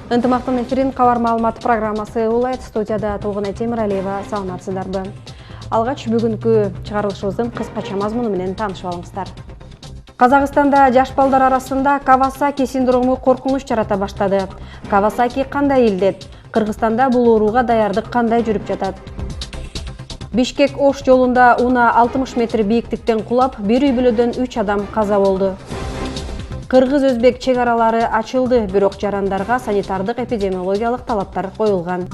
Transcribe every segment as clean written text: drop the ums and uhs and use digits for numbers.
Ынтымақтың эфирин Кабар маалымат программасы улайт. Студияда Толгунай Темиралиева, саламатсыздарбы. Алгач бүгүнкү чыгарылышыбыздын кыскача мазмуну менен таанышып алыңыздар. Казакстанда жаш балдар арасында Кавасаки синдрому коркунуч жарата баштады. Кавасаки кандай илдет? Кыргызстанда бул ооруга даярдык кандай жүрүп жатат? Бишкек-Ош жолунда уна 60 метр бийиктиктен кулап, бир үй бүлөдөн 3 адам каза болду. Кыргыз-өзбек чек аралары ачылды, бирок жарандарга санитардык эпидемиологиялык талаптар коюлган.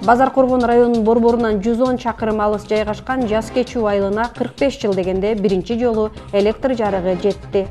Базар-Коргон районунун борборунан 110 чакырым алыс жайгашкан жаз кечүү айылына 45 жыл дегенде биринчи жолу электр жарыгы жетти.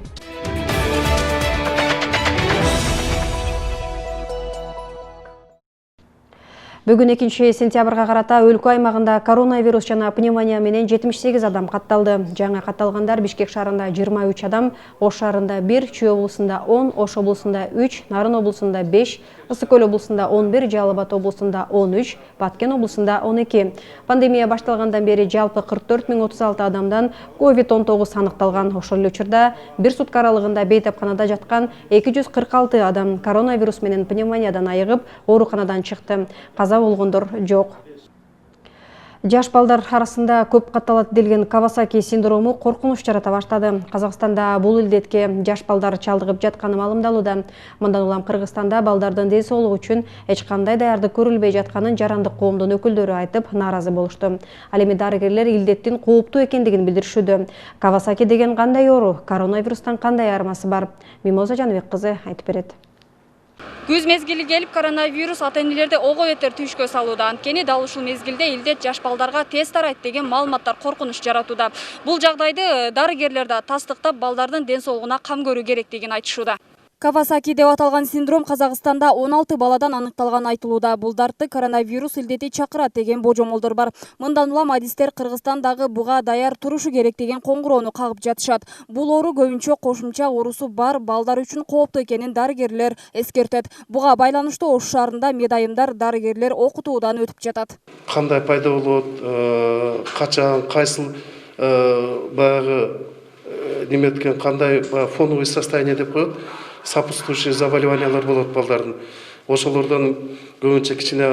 Бүгүн 2 сентябрга карата өлкө аймагында коронавирус жана пневмония менен 78 адам катталды. Жаңа катталгандар Бишкек шаарында 23 адам, Ош шаарында 1, Чүй облусунда 10, Ош облусунда 3, Нарын облусунда 5, Ысык-Көл облусунда 11, Жалал Абад облусунда 13, Баткен облусунда 12. Пандемия башталгандан бери жалпы 44 036 адамдан COVID-19 аныкталган. Ошол эле учурда бир сутка аралыгында бейтапканада жаткан 246 адам коронавирус менен пневмониядан айыгып, ооруканадан чыкты. Каза болгондор жок. Жаш балдар арасында көп катталат делген Кавасаки синдрому коркунуч жарата баштады. Казакстанда бул илдетке жаш балдар чалдыгып жатканы маалымдалууда. Мындан улам Кыргызстанда балдардын ден соолугу үчүн эч кандай даярдык көрүлбөй жатканын жарандык коомдун өкүлдөрү айтып, нааразы болушту. Ал эми дарыгерлер илдеттин кооптуу экендигин билдиришүүдө. Кавасаки деген кандай оору? Коронавирустан кандай айырмасы бар? Мимоза Жаныбек кызы айтып берет. Күз мезгили келип, коронавирус ата-энелерди ого бетер түйшкө салууда. Анткени дал ушул мезгилде илдет жаш балдарга тез тарайт деген маалыматтар коркунуч жаратууда. Бул жагдайды дарыгерлер да тастыктап, балдардын ден соолугуна кам көрүү керектигин айтышууда. Кавасаки деп аталган синдром Казакстанда 16 баладан аныкталган айтылууда. Бул дартты коронавирус илдети чакырат деген божомолдор бар. Мындан улам адистер Кыргызстандагы буга даяр турушу керек деген коңгуроону кагып жатышат. Бул оору көбүнчө кошумча оорусу бар балдар үчүн кооптуу экенин дарыгерлер эскертет. Буга байланыштуу Ош шаарында медайымдар дарыгерлер окутуудан өтүп жатат. Кандай пайда болот, качан, кайсыл баягы неметкен кандай фоновый состояние деп коет. Сопутствующие заболеваниялар болот балдардын. Ошолордон көбүнчө кичине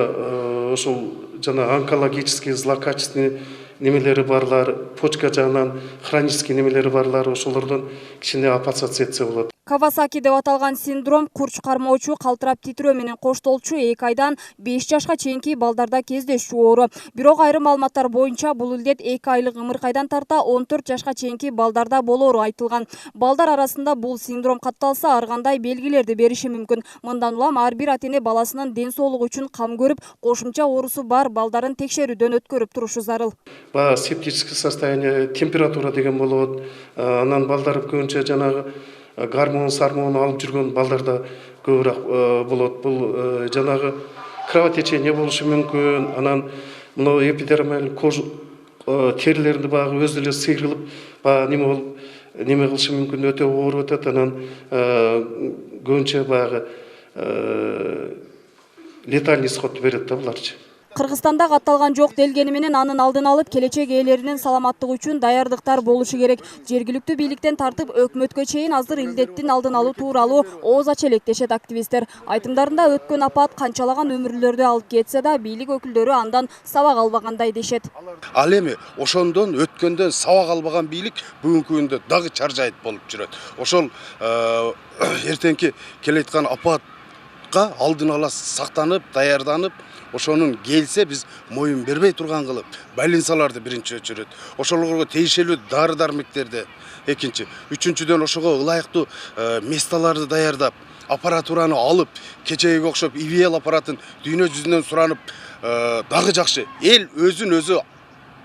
ошол жана онкологический злокачественный немелери барлар, почка жагынан хронический немелери барлар, ошолордон кичине опасаться этсе болот. Кавасаки деп аталган синдром курч кармоочу, калтырап титирөө менен коштолчу 2 айдан 5 жашка чейинки балдарда кездешчү оору. Бирок айрым маалыматтар боюнча бул илдет 2 айлык ымыркайдан тарта 14 жашка чейинки балдарда болоору айтылган. Балдар арасында бул синдром катталса, ар кандай белгилерди бериши мүмкүн. Мындан улам ар бир ата-эне баласынын ден соолугу үчүн кам көрүп, кошумча оорусу бар балдарын текшерүүдөн өткөрүп турушу зарыл. Септическое состояние, температура деген болот. Анан балдар көбүнчө жанагы гормон алып жүргөн балдарда көбүрөөк болот. Бул жанагы кровотечение болушу мүмкүн. Анан мына эпидермаль кожа терилеринде багы өзү эле сыйрылып, неме болуп, неме кылышы мүмкүн, өтө ооруп өтөт. Анан көбүнчө багы летальный исход берет да буларчы. Кыргызстанда катталган жок делгени менен анын алдын алып, келечек ээлеринин саламаттыгы үчүн даярдыктар болушу керек. Жергиликтүү бийликтен тартып өкмөткө чейин азыр илдеттин алдын алуу тууралуу ооз ача электешет активисттер. Айтымдарында өткөн апат канчалаган өмүрлөрдү алып кетсе да, бийлик өкүлдөрү андан сабак албагандай дешет. Ал эми ошондон өткөндөн сабак албаган бийлик бүгүнкү күндө дагы чаржайыт болуп жүрөт. Ошол эртеңки келеаткан апатка алдын ала сактанып, даярданып, ошонун келсе биз моюн бербей турган кылып, больницаларды биринчи өчүрөт. Ошолорго тийишелүү дары-дармектерди экинчи, үчүнчүдөн ошого ылайыктуу месталарды даярдап, аппаратураны алып, кечеге окшоп IVL аппаратын дүйнө жүзүнөн суранып, дагы жакшы. Эл өзүн өзү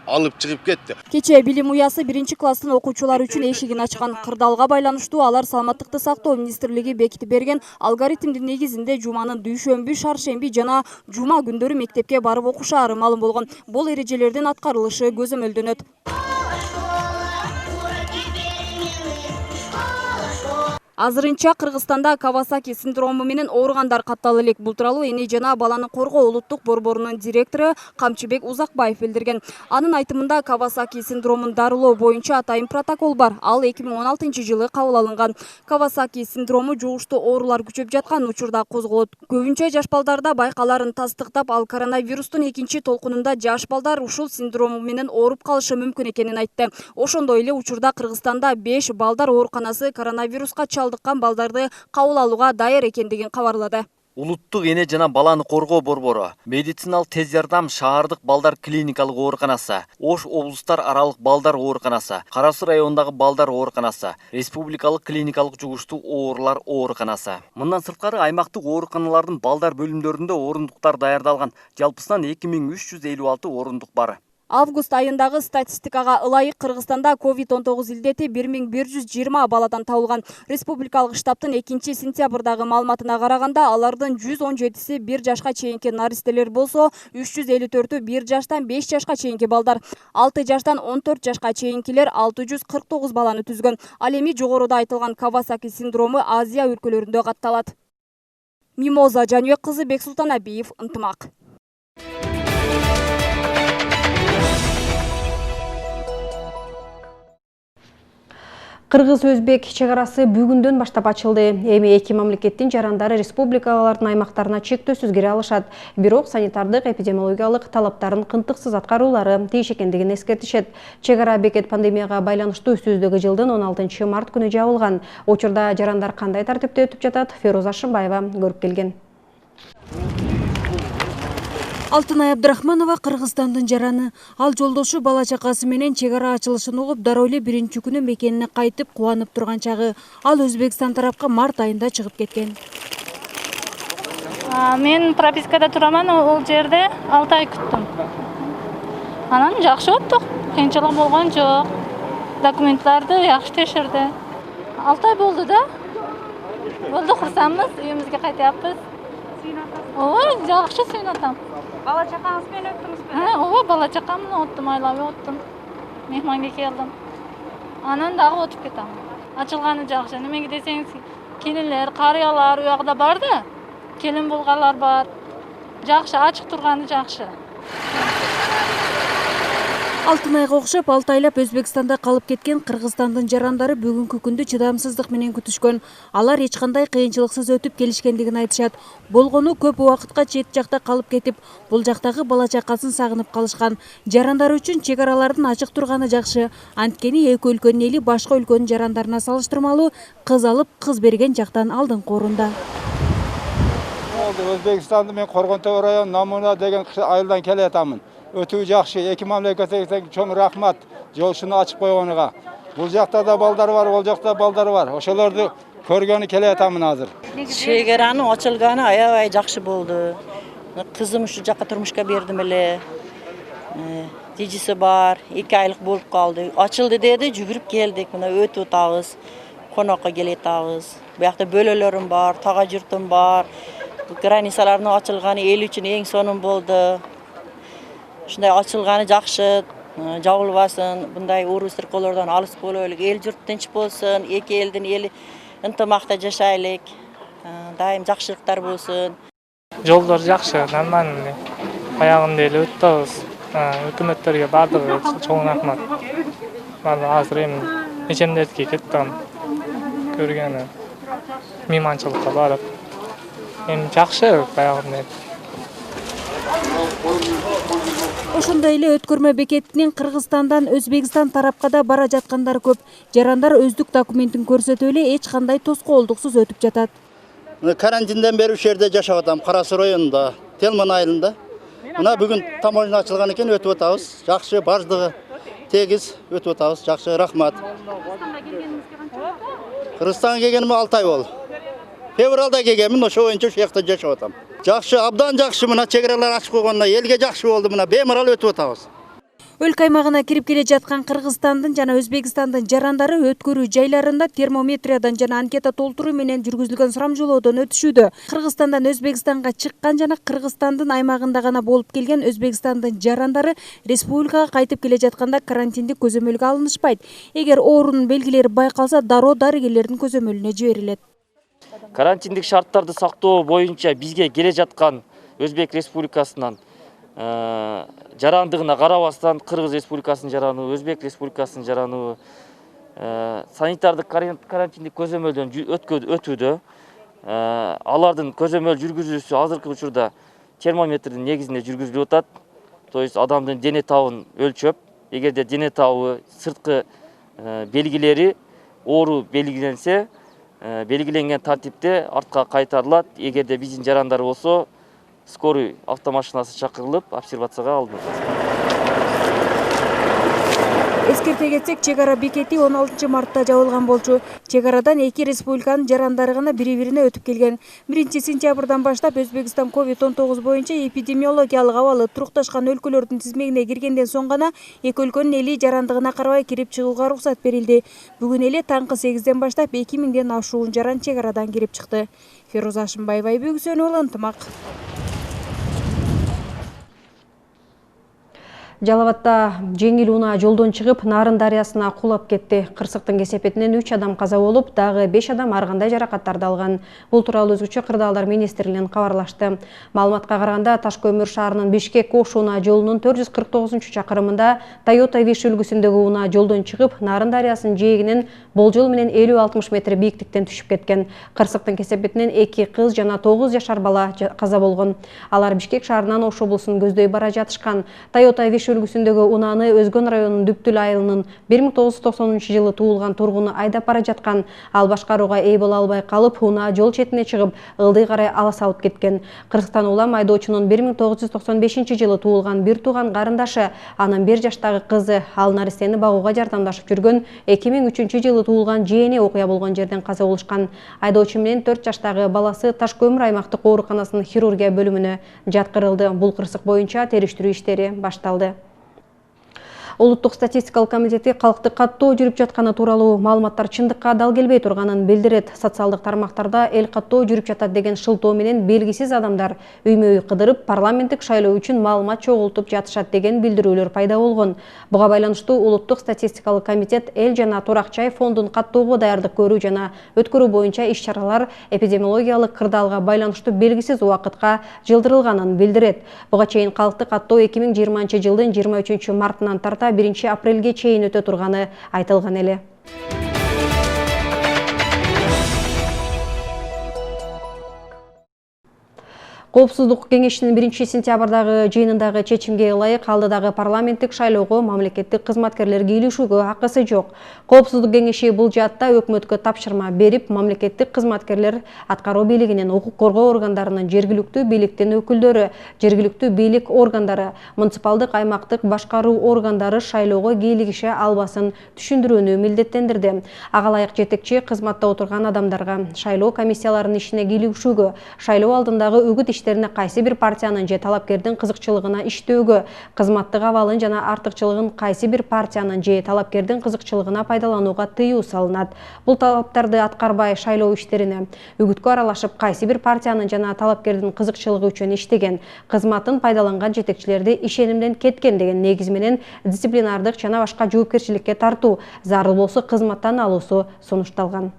алып чыгып кетти. Кече билим уясы 1-класстын окуучулары үчүн эшигин ачкан. Кырдаалга байланыштуу алар саламаттыкты сактоо министрлиги бекитип берген алгоритмдин негизинде жуманын дүйшөмбү, шаршемби жана жума күндөрү мектепке барып окушаары маалым болгон. Бул эрежелердин аткарылышы көзөмөлдөнөт. Азырынча Кыргызстанда Кавасаки синдрому менен ооругандар каттала элек. Бул тууралуу эне жана баланы коргоо улуттук борборунун директору Камчыбек Узакбаев билдирген. Анын айтымында Кавасаки синдромун дарылоо боюнча атайын протокол бар. Ал 2016 кабыл алынган. Кавасаки синдрому жугуштуу оорулар күчөп жаткан учурда козголот. Көбүнчө жаш балдарда байкаларын тастыктап, ал коронавирустун экинчи толкунунда жаш балдар ушул синдрому менен ооруп калышы мүмкүн экенин айтты. Ошондой эле учурда Кыргызстанда 5 балдар ооруканасы коронавируска чалдыккан балдарды кабыл алууга даяр экендигин кабарлады. Улуттук эне жана баланы коргоо борбору, медициналык тез жардам шаардык балдар клиникалык ооруканасы, Ош облустар аралык балдар ооруканасы, Кара Суу районундагы балдар ооруканасы, республикалык клиникалык жугуштуу оорулар ооруканасы. Мындан сырткары аймактык ооруканалардын балдар бөлүмдөрүндө орундуктар даярдалган. Жалпысынан 2356 орундук бар. Август айындагы статистикага ылайык Кыргызстанда COVID-19 илдети 1120 баладан табылган. Республикалык штабтын 2-сентябрдагы маалыматына караганда, алардын 117си 1 жашка чейинки наристелер болсо, 354-ü 1 жаштан 5 жашка чейинки балдар, 6 жаштан 14 жашка чейинкилер 649 баланы түзгөн. Ал эми жогоруда айтылган Кавасаки синдрому Азия өлкөлөрүндө катталат. Мимоза Жаныбек кызы, Бексултан Абиев, Ынтымак. Кыргыз-Өзбек чегарасы бүгүндөн баштап ачылды. Эми эки мамлекеттин жарандары республикалардын аймактарына чектөөсүз кире алышат. Бирок санитардык эпидемиологиялык талаптарын кынтыксыз аткаруулары тийиш экендигин эскертишет. Чегара бекет пандемияга байланыштуу өсүүздөгү жылдын 16 март күнү жабылган. Учурда жарандар кандай тартипте өтүп жатат? Феруза Ашымбаева көрүп келген. Алтынай Абдрахманова Кыргызстандын жараны. Ал жолдошу бала чакасы менен чегара ачылышын угуп, дароо эле биринчи күнү мекенине кайтып кубанып турган чагы. Ал Өзбекстан тарапка март айында чыгып кеткен. Мен пропискада тураман, ол жерде 6 ай күттүм. Анан жакшы өттүк, кыйынчылык болгон жок. Документтарды жакшы текшерди. 6 ай болду да. Болду, курсанбыз, үйүбүзгө кайтабыз. Ооба, жакшы сүйүнөтөм. Бала чакаңыз менен өттүңүзбү? Ооба, бала чакам менен өттүм, айлап өттүм. Мехманга келдим. Анан дагы өтүп кетем. Ачылганы жакшы. Немеге десеңиз, келинлер, карыялар уягда бар да. Келин болгонлар бар. Жакшы, ачык турганы жакшы. Алтынайга окшоп 6 айлап Өзбекстанда калып кеткен Кыргызстандын жарандары бүгүнкү күндү чыдамсыздык менен күтүшкөн. Алар эч кандай кыйынчылыксыз өтүп келишкендигин айтышат. Болгону көп убакытка чет жакта калып кетип, бул жактагы бала чакасын сагынып калышкан. Жарандар үчүн чегаралардын ачык турганы жакшы. Анткени эки өлкөнүн эли башка өлкөнүн жарандарына салыштырмалуу кыз алып, кыз берген жактан алдыңкы орунда. Өзбекстанды мен Коргонтөө район Намуна деген айылдан келетамын. Өтүү жакшы, эки мамлекетке чоң рахмат жолшуну ачып койгонуга. Бул жакта да балдар бар, ол жакта балдар бар. Ошолорду көргөнү келетамын азыр. Чегаранын ачылганы аябай жакшы болду. Кызым ушу жакка турмушка бердим эле. Тижиси бар, 2 айлык болуп калды. Ачылды деди, жүгүрүп келдик. Мына өтүп атабыз, конокко келетабыз. Буякта бөлөлөрүм бар, тага журтум бар. Границалардын ачылганы эл үчүн эң сонун болду. Ушундай ачылганы жакшы, жабылбасын, мындай ууру сыркоолордон алыс болойлук, эл журт тынч болсун, эки элдин эли ынтымакта жашайлык, дайым жакшылыктар болсун. Жолдор жакшы, нормальный. Аягында эле өттүбүз. Өкмөттөргө бардыгы чоң рахмат. Мана азыр эми мемлекетке кеттим. Көргөнү мейманчылыкка барып. Эми жакшы баягындай. Ошондой эле өткөрмө бекетинен Кыргызстандан Өзбекстан тарапка да бара жаткандар көп. Жарандар өздүк документин көрсөтүп эле эч кандай тоскоолдуксуз өтүп жатат. Карантинден бери ушул жерде жашап атам, Кара Суу районунда, Телман айылында. Мына бүгүн таможня ачылган экен, өтүп атабыз. Жакшы, бардыгы тегиз өтүп атабыз. Жакшы, рахмат. Кыргызстанга келгениме 6 ай болду. Февралда келгенмин, ошо боюнча ушул жакта жашап атам. Жакшы, абдан жакшы, мына чегаралар ачып койгондон элге жакшы болду, мына бемарал өтүп атабыз. Өлкө аймагына кирип келе жаткан Кыргызстандын жана Өзбекстандын жарандары өткөрүү жайларында термометриядан жана анкета толтуруу менен жүргүзүлгөн сурамжылоодон өтүшүүдө. Кыргызстандан Өзбекстанга чыккан жана Кыргызстандын аймагында гана болуп келген Өзбекстандын жарандары республикага кайтып келе жатканда карантиндик көзөмөлгө алынышпайт. Эгер оорунун белгилери байкалса, дароо дарыгерлердин көзөмөлүнө жиберилет. Карантиндик шарттарды сактоо боюнча бизге келе жаткан Өзбек Республикасынан жарандыгына карабастан Кыргыз Республикасынын жарануу, Өзбек Республикасынын жарануу санитардык карантиндик көзөмөлдөн өтүүдө. Алардын көзөмөл жүргүзүүсү азыркы учурда термометрдин негизинде жүргүзүлүп атат. То есть адамдын дене табын өлчөп, эгерде дене табы сырткы белгилери оору белгиленсе, белгиленген тартипте артка кайтарылат. Эгерде биздин жарандар болсо, скорый автомашинасы чакырылып, обсервацияга алынат. Эскерте кетсек, чек ара бекети 16 мартта жабылган болчу. Чек арадан эки республиканын жарандары гана бири-бирине өтүп келген. 1 сентябрдан баштап Өзбекстан COVID-19 боюнча эпидемиологиялык абалы турукташкан өлкөлөрдүн тизмегине киргенден соң гана эки өлкөнүн эли жарандыгына карабай кирип чыгууга уруксат берилди. Бүгүн эле таңкы 8ден баштап 2000ден ашуун жаран чек арадан кирип чыкты. Феруза Ашымбаева, Айбек Үсөнова, Ынтымак. Жалал Абадта жеңил унаа жолдон чыгып, Нарын дарыясына кулап кетти. Кырсыктын кесепетинен 3 адам каза болуп, дагы 5 адам ар кандай жаракаттарды алган. Бул тууралуу Өзгөчө кырдаалдар министрлигинен кабарлашты. Маалыматка караганда, Таш көмүр шаарынын Бишкек-Ош унаа жолунун 449-чакырымында Toyota Wish үлгүсүндөгү унаа жолдон чыгып, Нарын дарыясынын жээгинен болжол менен 50-60 метр бийиктиктен түшүп кеткен. Кырсыктын кесепетинен 2 кыз жана 9 жашар бала каза болгон. Алар Бишкек шаарынан Ош облусун көздөй бара жатышкан. Toyota Wish үлгүсүндөгү унааны Өзгөн районунун Дүптүл айылынын 1990-жылы туулган тургуну айдап бара жаткан. Ал башкарууга ээ боло албай калып, унаа жол четине чыгып, ылдый карай ала салып кеткен. Кыргызстан улам айдоочунун 1995-жылы туулган бир тууган карындашы, анын 1 жаштагы кызы, ал наристени багууга жардамдашып жүргөн 2003-жылы туулган жээни окуя болгон жерден каза болушкан. Айдоочу менен 4 жаштагы баласы Таш көмүр аймактык ооруканасынын хирургия бөлүмүнө жаткырылды. Бул кырсык боюнча териштирүү иштери башталды. Улуттук статистикалык комитети калкты каттоо жүрүп жатканы тууралуу маалыматтар чындыкка дал келбей турганын билдирет. Социалдык тармактарда эл каттоо жүрүп жатат деген шылтоо менен белгисиз адамдар үймө-үй кыдырып, парламенттик шайлоо үчүн маалымат чогултуп жатышат деген билдирүүлөр пайда болгон. Буга байланыштуу Улуттук статистикалык комитет эл жана турак жай фондун каттоого даярдык көрүү жана өткөрүү боюнча иш-чаралар эпидемиологиялык кырдаалга байланыштуу белгисиз убакытка жылдырылганын билдирет. Буга чейин калкты каттоо 2020-жылдын 23-мартынан тарта 1 апрелге чейин өтө турганы айтылган эле. Коопсуздук кеңешинин 1 сентябрдагы жыйынындагы чечимге ылайык алдыдагы парламенттик шайлоого мамлекеттик кызматкерлер кийлишүүгө акысы жок. Коопсуздук кеңеши бул жаатта өкмөткө тапшырма берип, мамлекеттик кызматкерлер аткаруу бийлигинин, укук коргоо органдарынын, жергиликтүү бийликтин өкүлдөрү, жергиликтүү бийлик органдары, муниципалдык аймактык башкаруу органдары шайлоого кийлигише албасын түшүндүрүүнү милдеттендирди. Ага ылайык жетекчи кызматта отурган адамдарга шайлоо комиссияларынын ишине кийлишүүгө, шайлоо алдындагы үгүт кайсы бир партиянын же талапкердин кызыкчылыгына иштөөгө, кызматтык абалын жана артыкчылыгын кайсы бир партиянын же талапкердин кызыкчылыгына пайдаланууга тыюу салынат. Бул талаптарды аткарбай шайлоо иштерине үгүткө аралашып, кайсы бир партиянын жана талапкердин кызыкчылыгы үчүн иштеген, кызматын пайдаланган жетекчилерди ишенимден кеткен деген негиз менен дисциплинардык жана башка жоопкерчиликке тартуу, зарыл болсо кызматтан алуусу сунушталган.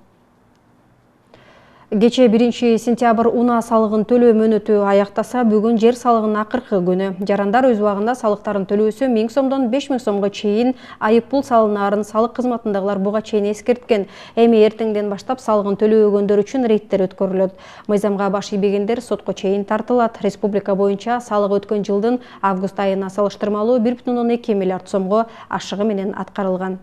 Кече 1 сентябрь унаа салыгын төлөө мөөнөтү аяктаса, бүгүн жер салыгынын акыркы күнү. Жарандар өз убагында салыктарын төлөөсө 1000 сомдон 5000 сомго чейин айыппул салынаарын салык кызматындагылар буга чейин эскерткен. Эми эртеңден баштап салыгын төлөбөгөндөр үчүн рейдтер өткөрүлөт. Мыйзамга баш ийбегендер сотко чейин тартылат. Республика боюнча салык өткөн жылдын август айына салыштырмалуу 1,2 миллиард сомго ашыгы менен аткарылган.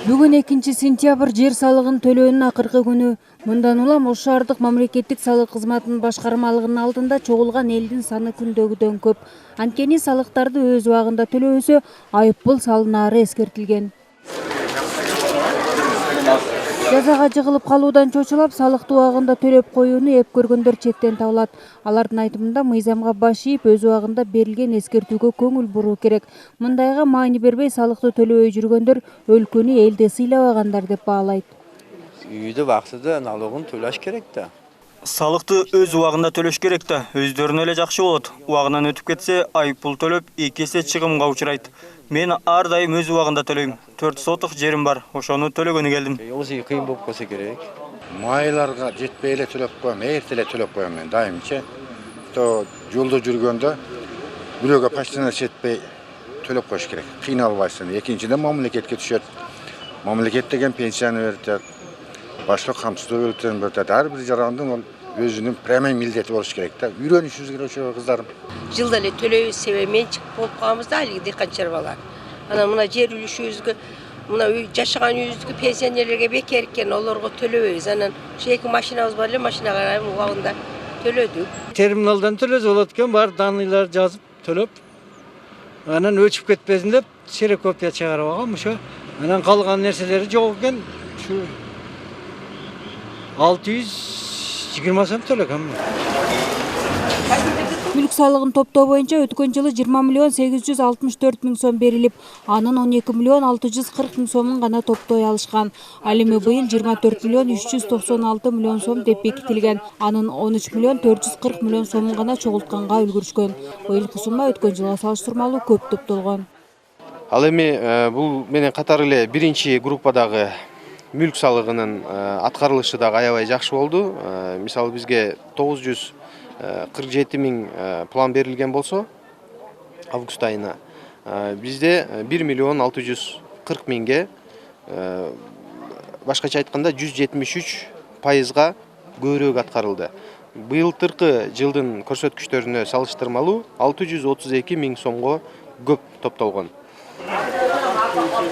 Бүгүн 2 сентябрь жер салыгын төлөөнүн акыркы күнү. Мындан улам Ош шаардык мамлекеттик салык кызматынын башкармалыгынын алдында чогулган элдин саны күндөгүдөн көп. Анткени салыктарды өз убагында төлөөсө айыппул салынаары эскертилген. Жазага жыгылып калуудан чочулап, салыкты убагында төлөп коюуну эп көргөндөр четтен табылат. Алардын айтымында мыйзамга баш ийип, өз убагында берилген эскертүүгө көңүл буруу керек. Мындайга маани бербей салыкты төлөбөй жүргөндөр өлкөнү элде сыйлабагандар деп баалайт. Үйдө вакытында налогун төлөш керек да. Салыкты өз убагында төлөш керек да, өздөрүнө эле жакшы болот. Убагынан өтүп кетсе, айыппул төлөп, 2 эсе чыгымга учурайт. Мен ар дайым өз убагында төлөйм. 4 соток жерим бар, ошону төлөгөнү келдим. Озы кыйын болуп калса керек. Майларга жетпей эле төлөп коем, эрте төлөп коем мен дайымча. То жолдо жүргөндө бирөөгө почтаны жетпей төлөп коюш керек. Кыйналбайсың. Экинчиден мамлекетке түшөт. Мамлекет деген пенсияны берет. Башка камсыздоо берет. Ар бир жарандын ол өзүнүн прямой милдети болуш керек да. Үйрөнүшүбүз керек ошо кыздарым. Жылда эле төлөйбүз себеби менчик болуп калабыз да алиги дыйканчылар балар. Анан мына жер үлүшүбүзгө, мына үй жашаган үйүбүзгө пенсионерлерге бекер экен, олорго төлөбөйбүз. Анан ушу 2 машинабыз бар эле, машинага карайм убагында төлөдүк. Терминалдан төлөсө болот экен, бар данныйлар жазып төлөп. Анан өчүп кетпесин деп ксерокопия чыгарып алгам ошо. Анан калган нерселери жок экен. Ушу 620 сом төлөгөм. Мүлк салыгын топтоо боюнча өткөн жылы 20 миллион 864 миң сом берилип, анын 12 миллион 640 миң сомун гана топтой алышкан. Ал эми быйыл 24 миллион 396 миллион сом деп бекитилген. Анын 13 миллион 440 миллион сомун гана чогултканга үлгүрүшкөн. Быйылкы сумма өткөн жылга салыштырмалуу көп топтолгон. Ал эми бул менен катар эле биринчи группадагы мүлк салыгынын аткарылышы дагы аябай жакшы болду. Мисалы бизге 947 миң план берилген болсо, август айына бизде 1 миллион 640 миңге, башкача айтканда 173%га көбүрөөк аткарылды. Быйылтыркы жылдын көрсөткүчтөрүнө салыштырмалуу 632 миң сомго көп топтолгон.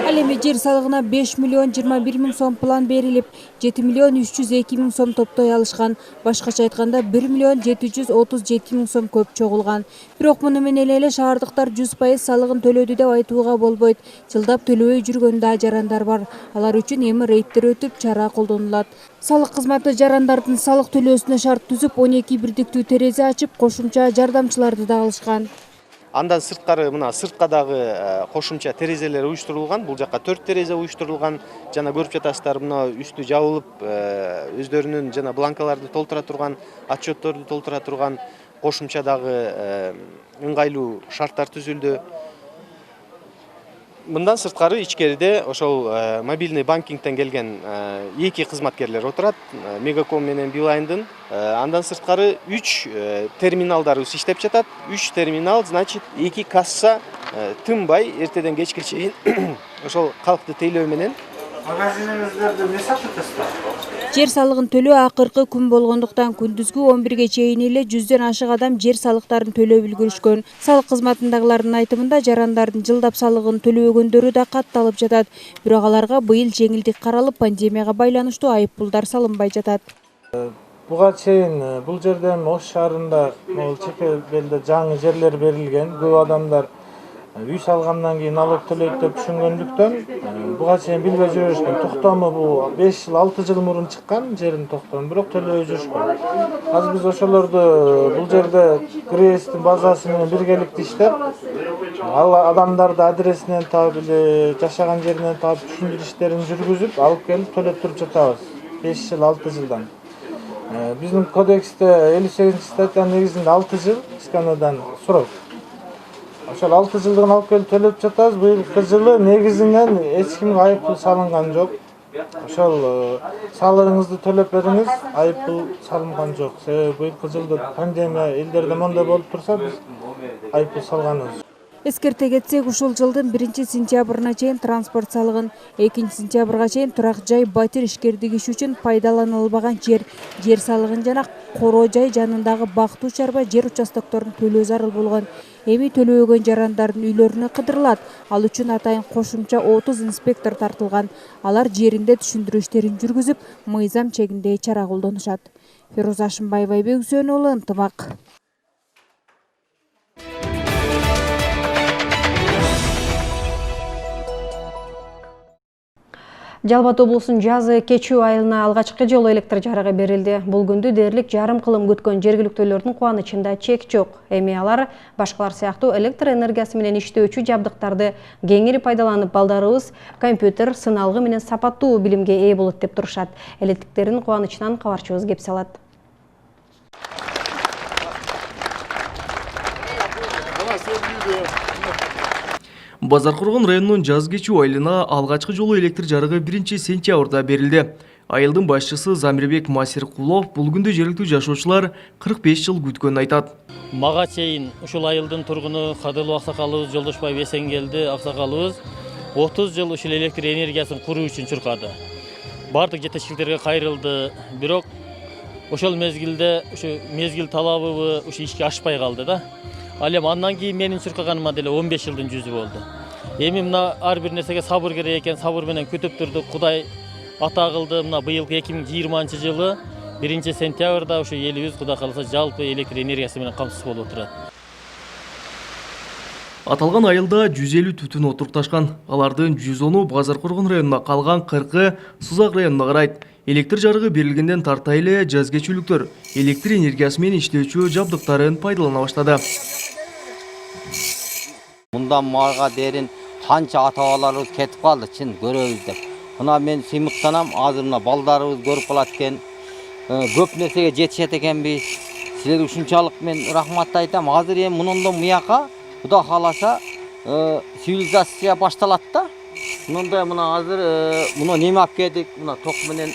Ал эми жер салыгына 5 миллион 21 миң сом план берилип, 7 миллион 302 миң сом топтой алышкан. Башкача айтканда 1 миллион 737 миң сом көп чогулган. Бирок муну менен эле шаардыктар 100% салыгын төлөдү деп айтууга болбойт. Жылдап төлөбөй жүргөн да жарандар бар. Алар үчүн эми рейдтер өтүп, чара колдонулат. Салык кызматы жарандардын салык төлөөсүнө шарт түзүп, 12 бирдиктүү терезе ачып, кошумча жардамчыларды да алышкан. Андан сырткары мына сыртка дагы кошумча терезелер уюштурулган. Бул жакка 4 терезе уюштурулган. Жана көрүп жатасыздар, мына үстү жабылып, өздөрүнүн жана бланкаларды толтура турган, отчетторду толтура турган кошумча дагы ыңгайлуу шарттар түзүлдү. Мындан сырткары ичкериде ошол мобильный банкингтен келген 2 кызматкерлер отурат, Мегаком менен Билайндын. Андан сырткары 3 терминалдарыбыз иштеп жатат. 3 терминал, значит, 2 касса тынбай эртеден кечке чейин ошол калкты тейлөө менен. Магазинибиздерде эмне сатасыздар? Жер салыгын төлөө акыркы күн болгондуктан күндүзгү 11ге чейин эле 100дөн ашык адам жер салыктарын төлөп үлгүрүшкөн. Салык кызматындагылардын айтымында жарандардын жылдап салыгын төлөбөгөндөрү да катталып жатат. Бирок аларга быйыл жеңилдик каралып, пандемияга байланыштуу айыппулдар салынбай жатат. Буга чейин бул жерден Ош шаарында чеке белде жаңы жерлер берилген. Көп адамдар үй салгандан кийин налог төлөйт деп түшүнгөндүктөн буга чейин билбей жүрүшкөн. Токтому бул 5 жыл 6 жыл мурун чыккан жердин токтому, бирок төлөбөй жүрүшкөн. Азыр биз ошолорду бул жерде КРСтин базасы менен биргеликте иштеп, ал адамдарды адресинен таап эле жашаган жеринен таап түшүндүрүү иштерин жүргүзүп, алып келип төлөп туруп жатабыз. 5 жыл 6 жылдан. Биздин кодексте 58-статьянын негизинде 6 жыл исканадан срок. Ошол 6 жылдыгын алып келип төлөп жатабыз. Быйылкы жылы негизинен эч кимге айыппул салынган жок. Ошол салыгыңызды төлөп бериңиз, айыппул салынган жок. Себеби быйылкы жылда пандемия элдерде мондой болуп турса, биз айыппул салганбыз. Эскерте кетсек, ушул жылдын 1-сентябрына чейин транспорт салыгын, 2-сентябрга чейин турак жай батир ишкердик иш үчүн пайдаланылбаган жер салыгын жана короо жай жанындагы бактуу чарба жер участокторун төлөө зарыл болгон. Эми төлөбөгөн жарандардын үйлөрүнө кыдырылат. Ал үчүн атайын кошумча 30 инспектор тартылган. Алар жеринде түшүндүрүү иштерин жүргүзүп, мыйзам чегинде чара колдонушат. Фируза Ашымбаева, Айбек Үсен уулу, Ынтымак. Жалал Абад облусунун жазы кечүү айылына алгачкы жолу электр жарыгы берилди. Бул күндү дээрлик жарым кылым күткөн жергиликтүүлөрдүн кубанычында чек жок. Эми алар башкалар сыяктуу электр энергиясы менен иштөөчү жабдыктарды кеңири пайдаланып, балдарыбыз компьютер, сыналгы менен сапаттуу билимге ээ болот деп турушат. Элеттиктердин кубанычынан кабарчыбыз кеп салат. Базаркоргон районунун жаз кечүү айылына алгачкы жолу электр жарыгы 1-сентябрда берилди. Айылдын башчысы Замирбек Масиркулов бул күндү жергиликтүү жашоочулар 45 жыл күткөнүн айтат. Мага чейин ушул айылдын тургуну Кадылов аксакалыбыз, Жолдошбаев Эсенгелди аксакалыбыз 30 жыл ушул электр энергиясын куруу үчүн чуркады. Бардык жетекчиликтерге кайрылды, бирок ошол мезгилде ушу мезгил талабыбы ушу ишке ашпай калды да. Ал эми андан кийин менин чуркаганыма деле 15 жылдын жүзү болду. Эми мына ар бир нерсеге сабыр керек экен, сабыр менен күтүп турдук. Кудай ата кылды. Мына быйылкы 2020-жылы 1-сентябрда ушу элибиз Кудай кааласа жалпы электр энергиясы менен камсыз болуп турат. Аталган айылда 150 түтүн отурукташкан. Алардын 110-у Базаркоргон районуна, калган 40-ы Сузак районуна карайт. Электр жарыгы берилгенден тарта эле жаз кечүүлүктөр электр энергиясы менен иштөөчү жабдыктарын пайдалана баштады. Мындан мага дерин канча ата-бабаларыбыз кетип калды, чын көрөбүз деп. Мына мен сыймыктанам, азыр мына балдарыбыз көрүп калат экен. Көп нерсеге жетишет экенбиз. Силерге ушунчалык мен рахмат айтам. Азыр эми мындан муяка Кудай кааласа цивилизация башталат да. Мындай мына азыр мына неме алып келдик, мына ток менен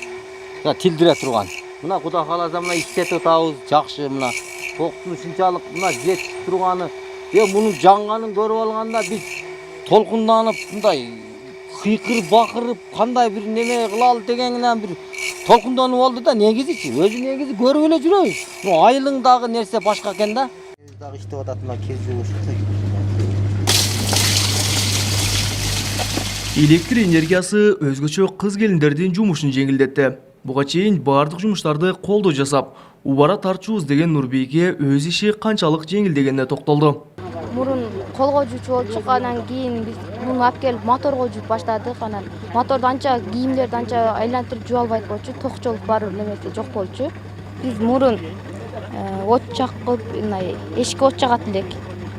тилдире турган. Мына Кудай кааласа мына иштетип атабыз, жакшы мына токтун ушунчалык мына жетип турганы. Мунун жаңганын көрүп алганда биз толкунданып, мындай кыйкырып, бакырып, кандай бир неме кылалы дегенден бир толкунданып болду да, негизичи. Өзү негизи көрүп эле жүрөбүз. Бу айылыңдагы нерсе башка экен да. Дагы иштеп атат мына кез жугуш. Электр энергиясы өзгөчө кыз келиндердин жумушун жеңилдетти. Буга чейин бардык жумуштарды колдо жасап, убара тартчубуз деген Нурбийке өз иши канчалык жеңилдегенине токтолду. Мурун колго жуучу болчук, анан кийин биз муну алып келип моторго жууп баштадык. Анан моторду анча кийимдерди анча айлантырып жууа албайт болчу, токчолук бар немеси жок болчу. Биз мурун от жакып, эшикке от жагат элек.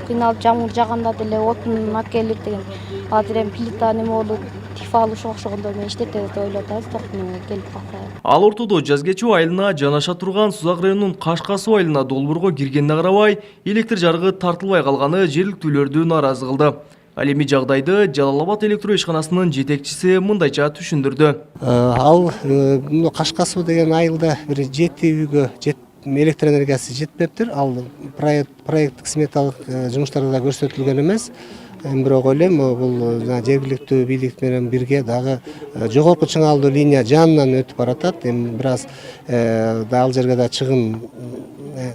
Кыйналып жамгыр жаганда деле отун алып келип деген. Азыр эми плита неме болуп, тифал ошого окшогондор менен иштетебиз деп ойлоп атабыз, токтун келип калса. Ал ортодо жаз кечүү айылына жанаша турган Сузак районунун Кашка суу айылына долбоорго киргенине карабай, электр жарыгы тартылбай калганы жергиликтүүлөрдү нааразы кылды. Ал эми жагдайды Жалал Абад электр ишканасынын жетекчиси мындайча түшүндүрдү. Ал Кашка суу деген айылда бир 7 үйгө электр энергиясы жетпептир. Ал проекттик сметалык жумуштарда көрсөтүлгөн эмес. Бирок ойлойм, бул жергиликтүү бийлик менен бирге дагы жогорку чыңалдуу линия жанынан өтүп баратат. Эми бир аз ал жерге да чыгым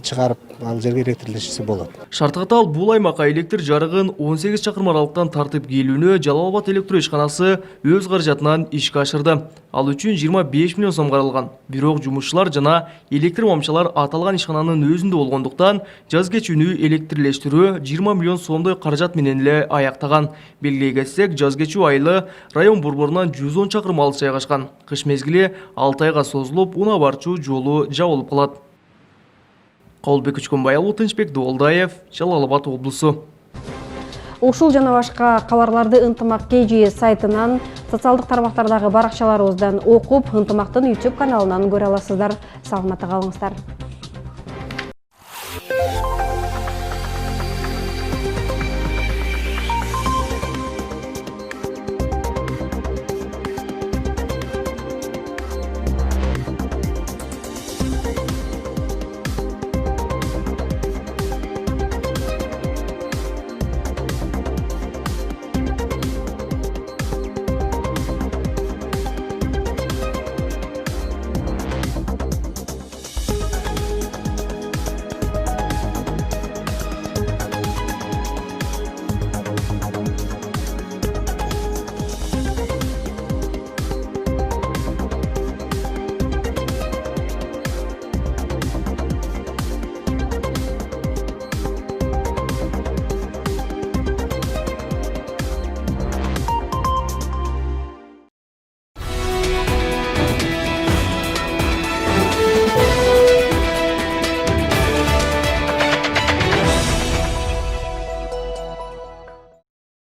чыгарып, ал жерге электрлешсе болот. Шарткатал бул аймакка электр жарыгын 18 чакырым аралыктан тартып келүүнү Жалал Абад электр ишканасы өз каражатынан ишке ашырды. Ал үчүн 25 миллион сом каралган. Бирок жумушчулар жана электр мамчалар аталган ишкананын өзүндө болгондуктан жаз кечүүнү электрлештирүү 20 миллион сомдой каражат менен эле аяктаган. Белгилей кетсек, жаз кечүү айылы район борборунан 110 чакырым алыс жайгашкан. Кыш мезгили 6 айга созулуп, унаа барчу жолу жабылып калат. Калбек Үчкөнбай, Тынчбек Дуолдаев, Жалал Абад облусу. Ушул жана башка кабарларды Ынтымак KG сайтынан, социалдык тармактардагы баракчаларыбыздан окуп, Ынтымактын YouTube каналынан көрө аласыздар. Саламатта калыңыздар.